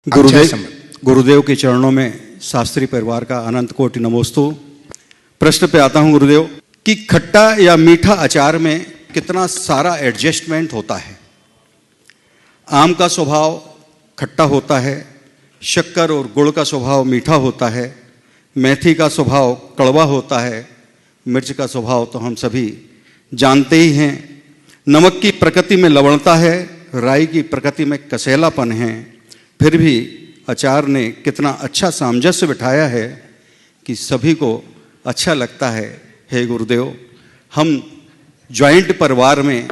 गुरुदेव के चरणों में शास्त्री परिवार का अनंत कोटि नमोस्तु। प्रश्न पे आता हूं गुरुदेव कि खट्टा या मीठा अचार में कितना सारा एडजस्टमेंट होता है। आम का स्वभाव खट्टा होता है, शक्कर और गुड़ का स्वभाव मीठा होता है, मेथी का स्वभाव कड़वा होता है, मिर्च का स्वभाव तो हम सभी जानते ही हैं। नमक की प्रकृति में लवणता है, राई की प्रकृति में कसैलापन है, फिर भी अचार ने कितना अच्छा सामंजस्य बिठाया है कि सभी को अच्छा लगता है। हे गुरुदेव, हम जॉइंट परिवार में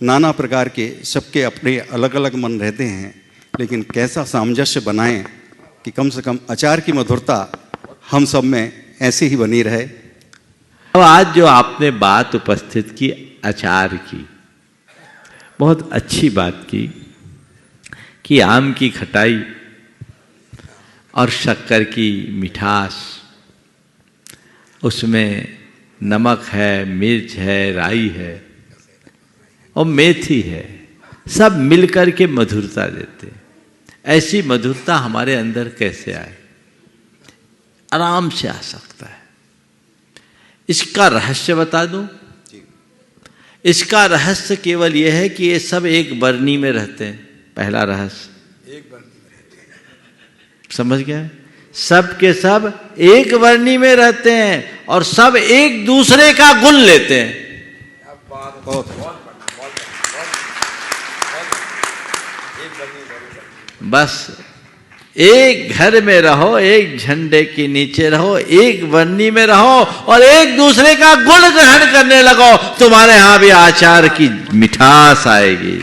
नाना प्रकार के सबके अपने अलग अलग मन रहते हैं, लेकिन कैसा सामंजस्य बनाएं कि कम से कम अचार की मधुरता हम सब में ऐसी ही बनी रहे। अब आज जो आपने बात उपस्थित की अचार की, बहुत अच्छी बात की कि आम की खटाई और शक्कर की मिठास, उसमें नमक है, मिर्च है, राई है और मेथी है, सब मिलकर के मधुरता देते। ऐसी मधुरता हमारे अंदर कैसे आए? आराम से आ सकता है। इसका रहस्य बता दूं? इसका रहस्य केवल यह है कि ये सब एक बरनी में रहते हैं। पहला रहस्य, एक बरनी में रहते हैं। समझ गए? सब के सब एक बरनी में रहते हैं और सब एक दूसरे का गुण लेते हैं। बस एक घर में रहो, एक झंडे के नीचे रहो, एक बरनी में रहो और एक दूसरे का गुण ग्रहण करने लगो, तुम्हारे यहां भी अचार की मिठास आएगी।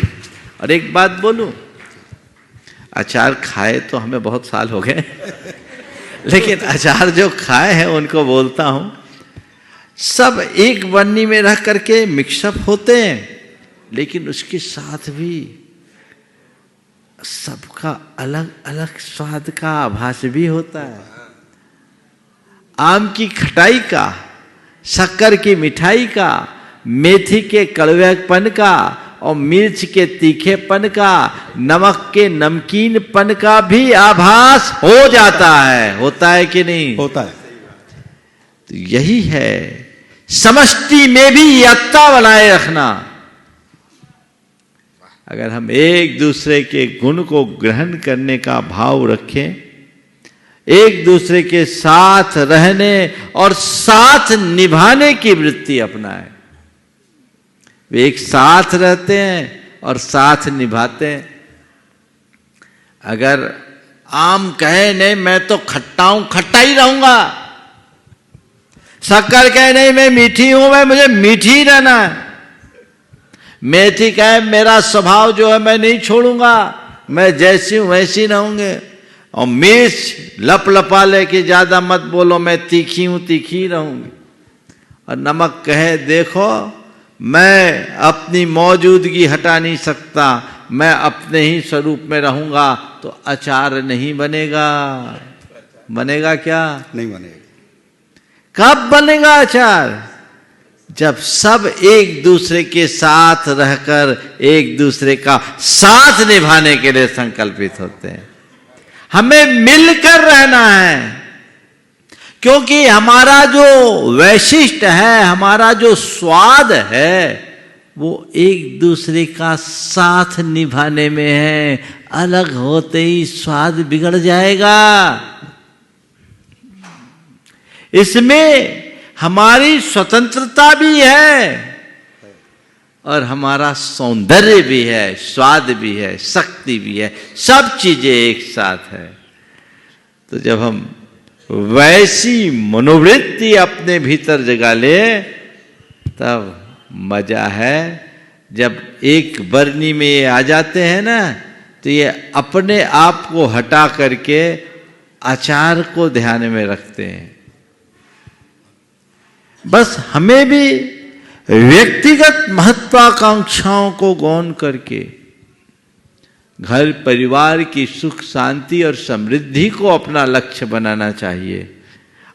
और एक बात बोलूं, अचार खाए तो हमें बहुत साल हो गए लेकिन अचार जो खाए हैं उनको बोलता हूं, सब एक बरनी में रह करके मिक्सअप होते हैं, लेकिन उसके साथ भी सबका अलग अलग स्वाद का आभास भी होता है। आम की खटाई का, शक्कर की मिठाई का, मेथी के कड़वेपन का और मिर्च के तीखेपन का, नमक के नमकीनपन का भी आभास हो जाता है। होता है कि नहीं? होता है। तो यही है समष्टि में भी एकता बनाए रखना। अगर हम एक दूसरे के गुण को ग्रहण करने का भाव रखें, एक दूसरे के साथ रहने और साथ निभाने की वृत्ति अपनाएं, वे एक साथ रहते हैं और साथ निभाते हैं। अगर आम कहे नहीं मैं तो खट्टा हूं, खट्टा ही रहूंगा, शक्कर कहे नहीं मैं मीठी हूं, मैं मुझे मीठी ही रहना है, मेथी कहे मेरा स्वभाव जो है मैं नहीं छोड़ूंगा, मैं जैसी हूं वैसी रहूंगे, और मिर्च लप लपा ले कि ज्यादा मत बोलो, मैं तीखी हूं तीखी रहूंगी, और नमक कहे देखो मैं अपनी मौजूदगी हटा नहीं सकता, मैं अपने ही स्वरूप में रहूंगा, तो अचार नहीं बनेगा। बनेगा क्या? नहीं बनेगा। कब बनेगा अचार? जब सब एक दूसरे के साथ रहकर एक दूसरे का साथ निभाने के लिए संकल्पित होते हैं। हमें मिलकर रहना है, क्योंकि हमारा जो वैशिष्ट है, हमारा जो स्वाद है, वो एक दूसरे का साथ निभाने में है। अलग होते ही स्वाद बिगड़ जाएगा। इसमें हमारी स्वतंत्रता भी है और हमारा सौंदर्य भी है, स्वाद भी है, शक्ति भी है, सब चीजें एक साथ है। तो जब हम वैसी मनोवृत्ति अपने भीतर जगा ले, तब मजा है। जब एक बरनी में ये आ जाते हैं ना, तो ये अपने आप को हटा करके अचार को ध्यान में रखते हैं। बस हमें भी व्यक्तिगत महत्वाकांक्षाओं को गौण करके घर परिवार की सुख शांति और समृद्धि को अपना लक्ष्य बनाना चाहिए,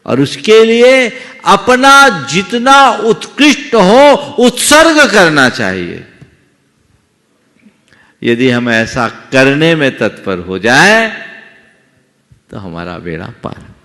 और उसके लिए अपना जितना उत्कृष्ट हो उत्सर्ग करना चाहिए। यदि हम ऐसा करने में तत्पर हो जाए तो हमारा बेड़ा पार।